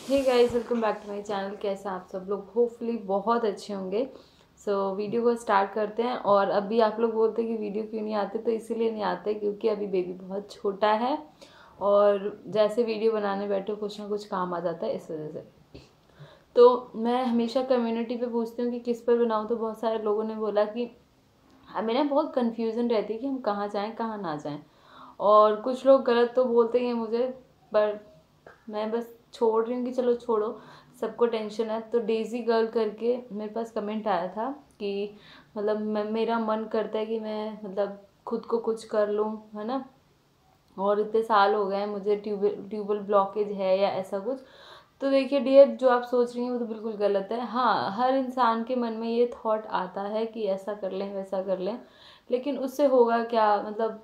Hey guys, welcome back to my channel. कैसे आप सब लोग? होपफुली बहुत अच्छे होंगे। वीडियो को स्टार्ट करते हैं। और अभी आप लोग बोलते हैं कि वीडियो क्यों नहीं आते, तो इसीलिए नहीं आते क्योंकि अभी बेबी बहुत छोटा है और जैसे वीडियो बनाने बैठो कुछ ना कुछ काम आ जाता है, इस वजह से। तो मैं हमेशा कम्युनिटी पे पूछती हूँ कि किस पर बनाऊँ, तो बहुत सारे लोगों ने बोला कि हमें ना बहुत कन्फ्यूज़न रहती है कि हम कहाँ जाएँ कहाँ ना जाएँ। और कुछ लोग गलत तो बोलते ही हैं मुझे, पर मैं बस छोड़ रही हूँ कि चलो छोड़ो, सबको टेंशन है। तो डेजी गर्ल करके मेरे पास कमेंट आया था कि मतलब मेरा मन करता है कि मैं मतलब खुद को कुछ कर लूँ, है ना। और इतने साल हो गए हैं मुझे, ट्यूबल ब्लॉकेज है या ऐसा कुछ। तो देखिए डियर, जो आप सोच रही हैं वो तो बिल्कुल गलत है। हाँ, हर इंसान के मन में ये थॉट आता है कि ऐसा कर लें वैसा कर लें, लेकिन उससे होगा क्या? मतलब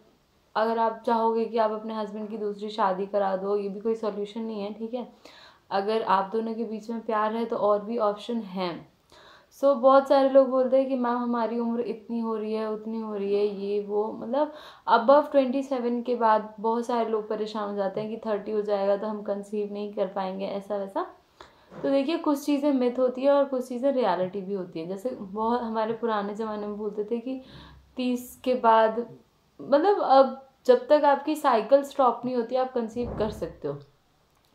अगर आप चाहोगे कि आप अपने हस्बैंड की दूसरी शादी करा दो, ये भी कोई सॉल्यूशन नहीं है, ठीक है। अगर आप दोनों के बीच में प्यार है तो और भी ऑप्शन हैं। बहुत सारे लोग बोलते हैं कि मैम हमारी उम्र इतनी हो रही है उतनी हो रही है, ये वो, मतलब अबव 27 के बाद बहुत सारे लोग परेशान हो जाते हैं कि 30 हो जाएगा तो हम कंसीव नहीं कर पाएंगे, ऐसा वैसा। तो देखिए, कुछ चीज़ें मिथ होती है और कुछ चीज़ें रियलिटी भी होती है। जैसे बहुत हमारे पुराने ज़माने में बोलते थे कि 30 के बाद, मतलब अब जब तक आपकी साइकिल स्टॉप नहीं होती आप कंसीव कर सकते हो।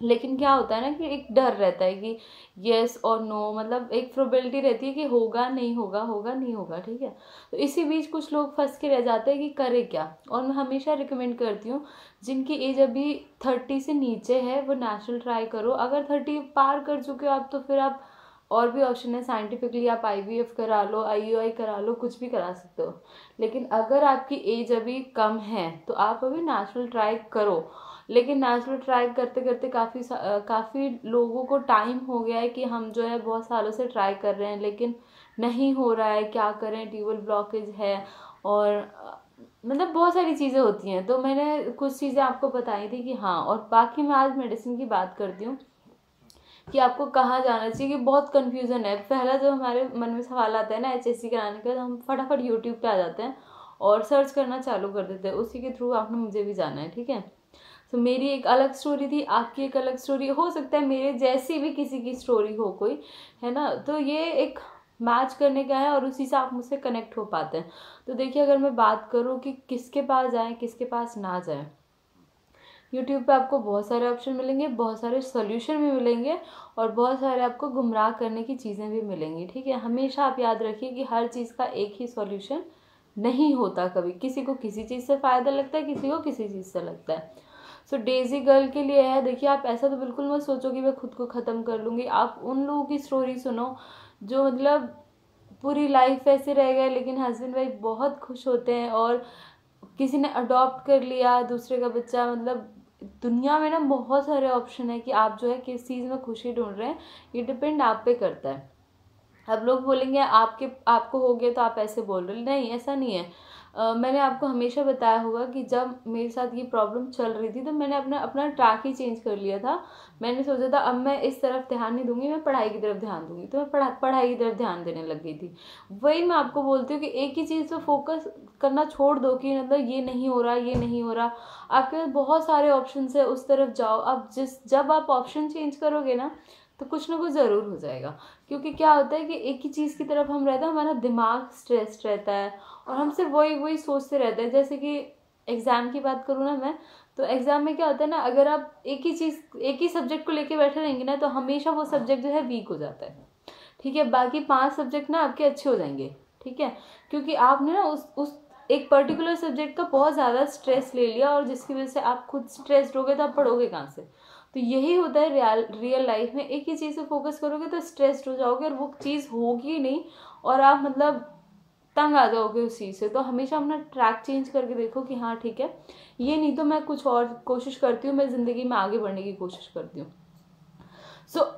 लेकिन क्या होता है ना कि एक डर रहता है कि यस और नो, मतलब एक प्रोबेबिलिटी रहती है कि होगा नहीं होगा, होगा नहीं होगा, ठीक है। तो इसी बीच कुछ लोग फंस के रह जाते हैं कि करे क्या। और मैं हमेशा रिकमेंड करती हूँ, जिनकी एज अभी 30 से नीचे है वो नेचुरल ट्राई करो। अगर 30 पार कर चुके हो आप, तो फिर आप और भी ऑप्शन है साइंटिफिकली, आप IVF करा लो, IUI करा लो, कुछ भी करा सकते हो। लेकिन अगर आपकी एज अभी कम है तो आप अभी नेचुरल ट्राई करो। लेकिन नेचुरल ट्राई करते करते काफ़ी लोगों को टाइम हो गया है कि हम जो है बहुत सालों से ट्राई कर रहे हैं लेकिन नहीं हो रहा है, क्या करें, ट्यूबल ब्लॉकेज है। और मतलब बहुत सारी चीज़ें होती हैं। तो मैंने कुछ चीज़ें आपको बताई थी कि हाँ, और बाकी मैं आज मेडिसिन की बात करती हूँ कि आपको कहाँ जाना चाहिए। कि बहुत कन्फ्यूज़न है। पहला जो हमारे मन में सवाल आता है ना HSC कराने का, तो हम फटाफट यूट्यूब पे आ जाते हैं और सर्च करना चालू कर देते हैं, उसी के थ्रू आपने मुझे भी जाना है, ठीक है। तो मेरी एक अलग स्टोरी थी, आपकी एक अलग स्टोरी हो सकता है, मेरे जैसी भी किसी की स्टोरी हो कोई, है ना। तो ये एक मैच करने का है और उसी से आप मुझसे कनेक्ट हो पाते हैं। तो देखिए, अगर मैं बात करूँ कि किसके पास जाएं किसके पास ना जाएं, यूट्यूब पे आपको बहुत सारे ऑप्शन मिलेंगे, बहुत सारे सोल्यूशन भी मिलेंगे और बहुत सारे आपको गुमराह करने की चीज़ें भी मिलेंगी, ठीक है। हमेशा आप याद रखिए कि हर चीज़ का एक ही सॉल्यूशन नहीं होता। कभी किसी को किसी चीज़ से फ़ायदा लगता है, किसी को किसी चीज़ से लगता है। डेजी गर्ल के लिए है, देखिए आप ऐसा तो बिल्कुल मत सोचो कि मैं खुद को ख़त्म कर लूँगी। आप उन लोगों की स्टोरी सुनो जो मतलब पूरी लाइफ ऐसे रह गए लेकिन हस्बैंड वाइफ बहुत खुश होते हैं, और किसी ने अडॉप्ट कर लिया दूसरे का बच्चा। मतलब दुनिया में ना बहुत सारे ऑप्शन है कि आप जो है किस चीज़ में खुशी ढूंढ रहे हैं, ये डिपेंड आप पे करता है। अब लोग बोलेंगे आपको हो गया तो आप ऐसे बोल रहे, नहीं ऐसा नहीं है। मैंने आपको हमेशा बताया होगा कि जब मेरे साथ ये प्रॉब्लम चल रही थी तो मैंने अपना अपना ट्रैक ही चेंज कर लिया था। मैंने सोचा था अब मैं इस तरफ ध्यान नहीं दूंगी, मैं पढ़ाई की तरफ ध्यान दूंगी। तो मैं पढ़ाई की तरफ ध्यान देने लग गई थी। वही मैं आपको बोलती हूँ कि एक ही चीज़ पे फोकस करना छोड़ दो कि मतलब ये नहीं हो रहा, ये नहीं हो रहा। आपके पास बहुत सारे ऑप्शन है, उस तरफ जाओ। अब जब आप ऑप्शन चेंज करोगे ना, तो कुछ ना कुछ ज़रूर हो जाएगा। क्योंकि क्या होता है कि एक ही चीज़ की तरफ हम रहते हैं, हमारा दिमाग स्ट्रेस्ड रहता है और हम सिर्फ वही वही सोचते रहते हैं। जैसे कि एग्ज़ाम की बात करूँ ना मैं, तो एग्ज़ाम में क्या होता है ना, अगर आप एक ही सब्जेक्ट को लेके बैठे रहेंगे ना, तो हमेशा वो सब्जेक्ट जो है वीक हो जाता है, ठीक है। बाकी 5 सब्जेक्ट ना आपके अच्छे हो जाएंगे, ठीक है। क्योंकि आपने ना उस एक पर्टिकुलर सब्जेक्ट का बहुत ज़्यादा स्ट्रेस ले लिया, और जिसकी वजह से आप खुद स्ट्रेस्ड हो गए, तो आप पढ़ोगे कहाँ से? तो यही होता है रियल लाइफ में। एक ही चीज़ पे फोकस करोगे तो स्ट्रेस्ड हो जाओगे और वो चीज़ होगी नहीं, और आप मतलब तंग आ जाओगे उस चीज़ से। तो हमेशा अपना ट्रैक चेंज करके देखो कि हाँ ठीक है, ये नहीं तो मैं कुछ और कोशिश करती हूँ, मैं ज़िंदगी में आगे बढ़ने की कोशिश करती हूँ।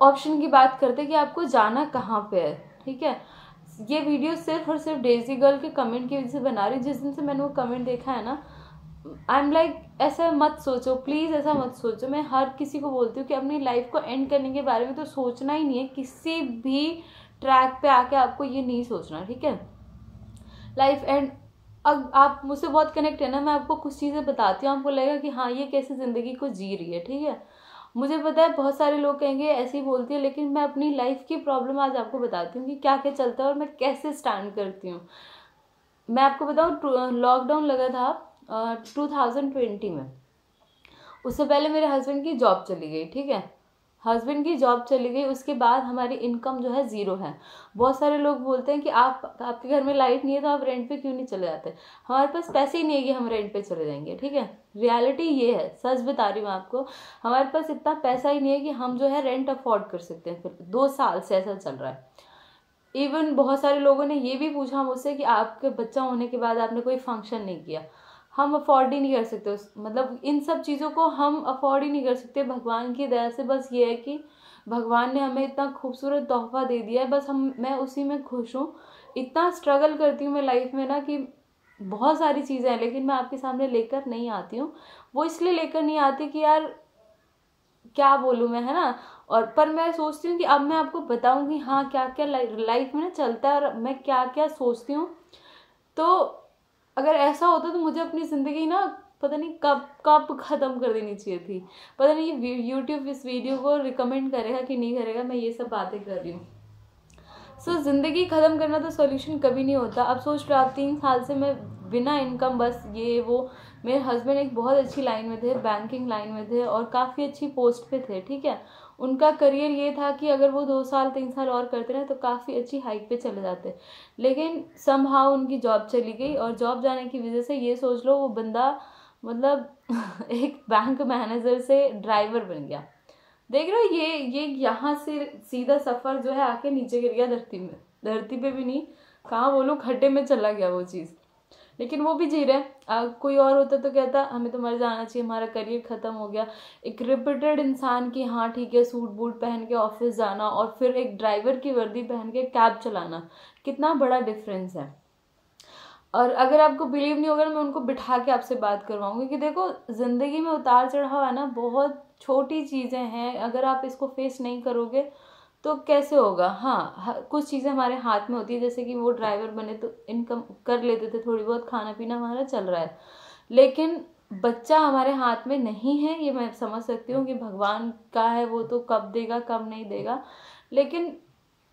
ऑप्शन की बात करते हैं कि आपको जाना कहाँ पे है, ठीक है। ये वीडियो सिर्फ और सिर्फ डेजी गर्ल के कमेंट की वजह से बना रही हूँ। जिस दिन से मैंने वो कमेंट देखा है ना, आई एम लाइक ऐसा मत सोचो प्लीज़, ऐसा मत सोचो। मैं हर किसी को बोलती हूँ कि अपनी लाइफ को एंड करने के बारे में तो सोचना ही नहीं है। किसी भी ट्रैक पे आके आपको ये नहीं सोचना, ठीक है। लाइफ एंड, अब आप मुझसे बहुत कनेक्ट है ना, मैं आपको कुछ चीज़ें बताती हूँ, आपको लगेगा कि हाँ ये कैसे ज़िंदगी को जी रही है, ठीक है। मुझे पता है बहुत सारे लोग कहेंगे ऐसे ही बोलती है, लेकिन मैं अपनी लाइफ की प्रॉब्लम आज आपको बताती हूँ कि क्या क्या चलता है और मैं कैसे स्टैंड करती हूँ। मैं आपको बताऊँ, लॉकडाउन लगा था 2020 में। उससे पहले मेरे हस्बैंड की जॉब चली गई, ठीक है। हस्बैंड की जॉब चली गई, उसके बाद हमारी इनकम जो है ज़ीरो है। बहुत सारे लोग बोलते हैं कि आपके घर में लाइट नहीं है तो आप रेंट पे क्यों नहीं चले जाते। हमारे पास पैसे ही नहीं है कि हम रेंट पे चले जाएंगे, ठीक है। रियलिटी ये है, सच बता रही हूँ आपको, हमारे पास इतना पैसा ही नहीं है कि हम जो है रेंट अफोर्ड कर सकते हैं। फिर 2 साल से ऐसा चल रहा है। इवन बहुत सारे लोगों ने ये भी पूछा मुझसे कि आपके बच्चा होने के बाद आपने कोई फंक्शन नहीं किया। हम अफोर्ड ही नहीं कर सकते मतलब इन सब चीज़ों को हम अफोर्ड ही नहीं कर सकते। भगवान की दया से बस ये है कि भगवान ने हमें इतना खूबसूरत तोहफा दे दिया है, बस मैं उसी में खुश हूँ। इतना स्ट्रगल करती हूँ मैं लाइफ में ना कि बहुत सारी चीज़ें हैं, लेकिन मैं आपके सामने लेकर नहीं आती हूँ। वो इसलिए लेकर नहीं आती कि यार क्या बोलूँ मैं, है ना। और पर मैं सोचती हूँ कि अब मैं आपको बताऊँ कि हाँ क्या क्या लाइफ में ना चलता है और मैं क्या क्या सोचती हूँ। तो अगर ऐसा होता तो मुझे अपनी ज़िंदगी ना पता नहीं कब कब ख़त्म कर देनी चाहिए थी। पता नहीं ये यूट्यूब इस वीडियो को रिकमेंड करेगा कि नहीं करेगा, मैं ये सब बातें कर रही हूँ। ज़िंदगी ख़त्म करना तो सॉल्यूशन कभी नहीं होता। अब सोच रहा 3 साल से मैं बिना इनकम, बस ये वो। मेरे हस्बैंड एक बहुत अच्छी लाइन में थे, बैंकिंग लाइन में थे और काफ़ी अच्छी पोस्ट पे थे, ठीक है। उनका करियर ये था कि अगर वो 2 साल 3 साल और करते रहे तो काफ़ी अच्छी हाइक पे चले जाते। लेकिन समहाउ उनकी जॉब चली गई और जॉब जाने की वजह से ये सोच लो वो बंदा मतलब एक बैंक मैनेजर से ड्राइवर बन गया। देख रहे हो, ये यहाँ से सीधा सफर जो है आके नीचे गिर गया धरती में। धरती पे भी नहीं, कहाँ बोलूँ, खड्डे में चला गया वो चीज़। लेकिन वो भी जी रहे। कोई और होता तो कहता हमें तो मर जाना चाहिए, हमारा करियर ख़त्म हो गया। एक रिपीटेड इंसान की, हाँ ठीक है, सूट बूट पहन के ऑफिस जाना और फिर एक ड्राइवर की वर्दी पहन के कैब चलाना, कितना बड़ा डिफरेंस है। और अगर आपको बिलीव नहीं होगा, मैं उनको बिठा के आपसे बात करवाऊंगी कि देखो ज़िंदगी में उतार चढ़ाव है ना, बहुत छोटी चीज़ें हैं। अगर आप इसको फेस नहीं करोगे तो कैसे होगा। हाँ, कुछ चीज़ें हमारे हाथ में होती है, जैसे कि वो ड्राइवर बने तो इनकम कर लेते थे, थोड़ी बहुत खाना पीना हमारा चल रहा है। लेकिन बच्चा हमारे हाथ में नहीं है, ये मैं समझ सकती हूँ कि भगवान का है, वो तो कब देगा कब नहीं देगा। लेकिन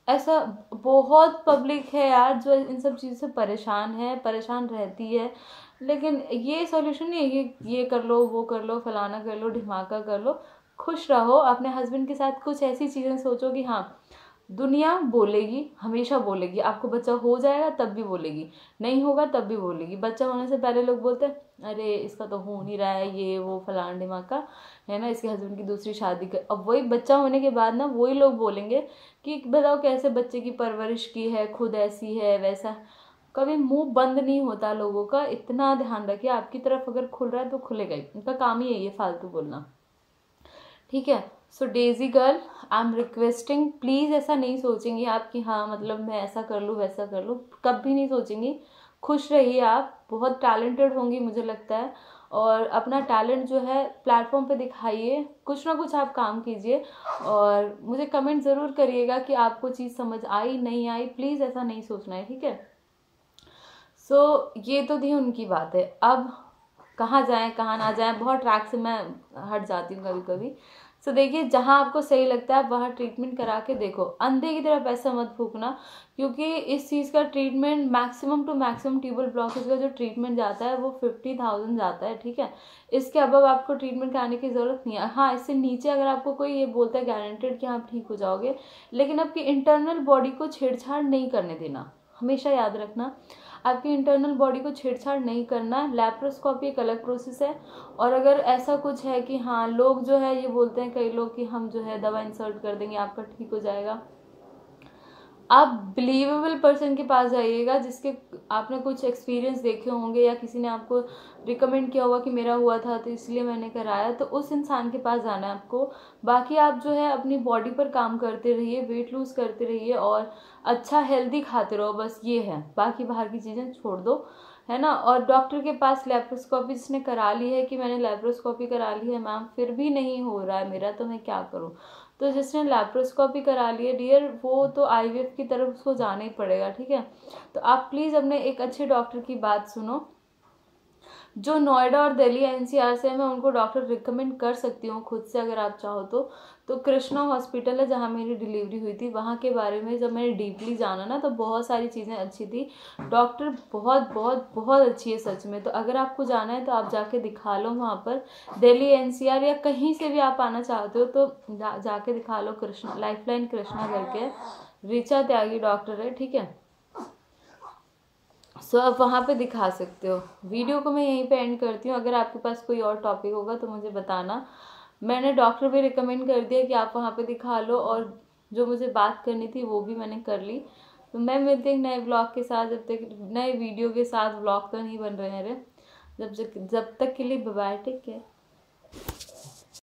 ऐसा बहुत पब्लिक है यार जो इन सब चीज़ों से परेशान है, परेशान रहती है। लेकिन ये सॉल्यूशन नहीं है कि ये कर लो, वो कर लो, फलाना कर लो, ढिमाका कर लो। खुश रहो, अपने हस्बैंड के साथ कुछ ऐसी चीज़ें सोचो कि हाँ, दुनिया बोलेगी, हमेशा बोलेगी। आपको बच्चा हो जाएगा तब भी बोलेगी, नहीं होगा तब भी बोलेगी। बच्चा होने से पहले लोग बोलते हैं अरे इसका तो हो नहीं रहा है, ये वो फलाना ढिमाका, है ना, इसके हस्बैंड की दूसरी शादी कर। अब वही बच्चा होने के बाद ना वही लोग बोलेंगे कि बताओ कैसे बच्चे की परवरिश की है, खुद ऐसी है वैसा। कभी मुंह बंद नहीं होता लोगों का, इतना ध्यान रखिए। आपकी तरफ अगर खुल रहा है तो खुलेगा ही, उनका काम ही है ये फालतू बोलना, ठीक है। So Daisy girl, I am requesting, please ऐसा नहीं सोचेंगी आप कि हाँ मतलब मैं ऐसा कर लूँ वैसा कर लूँ, कभी नहीं सोचेंगी। खुश रहिए, आप बहुत टैलेंटेड होंगी मुझे लगता है। और अपना टैलेंट जो है प्लेटफॉर्म पे दिखाइए, कुछ ना कुछ आप काम कीजिए। और मुझे कमेंट ज़रूर करिएगा कि आपको चीज़ समझ आई नहीं आई, प्लीज़ ऐसा नहीं सोचना है, ठीक है। सो ये तो थी उनकी बात है। अब कहाँ जाएं कहाँ ना जाएं, बहुत ट्रैक से मैं हट जाती हूँ कभी कभी। सो देखिए, जहाँ आपको सही लगता है आप वहाँ ट्रीटमेंट करा के देखो, अंधे की तरह पैसा मत फूकना। क्योंकि इस चीज़ का treatment maximum to maximum tubal blockage का जो ट्रीटमेंट जाता है वो 50,000 जाता है, ठीक है। इसके अबव आपको ट्रीटमेंट कराने की ज़रूरत नहीं है। हाँ, इससे नीचे अगर आपको कोई ये बोलता है गारंटेड कि आप ठीक हो जाओगे, लेकिन आपकी इंटरनल बॉडी को छेड़छाड़ नहीं करने देना, हमेशा याद रखना। आपकी इंटरनल बॉडी को छेड़छाड़ नहीं करना। लैप्रोस्कोपी एक अलग प्रोसेस है। और अगर ऐसा कुछ है कि हाँ, लोग जो है ये बोलते हैं कई लोग कि हम जो है दवा इंसर्ट कर देंगे आपका ठीक हो जाएगा, आप बिलीवेबल पर्सन के पास जाइएगा जिसके आपने कुछ एक्सपीरियंस देखे होंगे या किसी ने आपको रिकमेंड किया होगा कि मेरा हुआ था तो इसलिए मैंने कराया, तो उस इंसान के पास जाना है आपको। बाकी आप जो है अपनी बॉडी पर काम करते रहिए, वेट लूज करते रहिए और अच्छा हेल्दी खाते रहो, बस ये है। बाकी बाहर की चीज़ें छोड़ दो, है ना। और डॉक्टर के पास लैप्रोस्कोपी जिसने करा ली है कि मैंने लैप्रोस्कोपी करा ली है मैम फिर भी नहीं हो रहा है मेरा, तो मैं क्या करूँ। तो जिसने लैप्रोस्कोपी करा ली है डियर, वो तो आईवीएफ की तरफ उसको जाना ही पड़ेगा, ठीक है। तो आप प्लीज़ अपने एक अच्छे डॉक्टर की बात सुनो। जो नोएडा और दिल्ली एनसीआर से है मैं उनको डॉक्टर रिकमेंड कर सकती हूँ खुद से अगर आप चाहो तो कृष्णा हॉस्पिटल है जहाँ मेरी डिलीवरी हुई थी। वहाँ के बारे में जब मैंने डीपली जाना ना तो बहुत सारी चीज़ें अच्छी थी। डॉक्टर बहुत बहुत बहुत अच्छी है सच में। तो अगर आपको जाना है तो आप जाके दिखा लो वहाँ पर, दिल्ली एनसीआर या कहीं से भी आप आना चाहते हो तो जाके दिखा लो। कृष्णा, लाइफलाइन कृष्णा करके, ऋचा त्यागी डॉक्टर है, ठीक है। सो आप वहाँ पे दिखा सकते हो। वीडियो को मैं यहीं पे एंड करती हूँ। अगर आपके पास कोई और टॉपिक होगा तो मुझे बताना। मैंने डॉक्टर भी रिकमेंड कर दिया कि आप वहाँ पे दिखा लो, और जो मुझे बात करनी थी वो भी मैंने कर ली। तो मैं मिलती हूँ नए ब्लॉग के साथ, जब तक नए वीडियो के साथ। ब्लॉग तो नहीं बन रहे हैं जब तक के लिए बाय बाय, टेक केयर।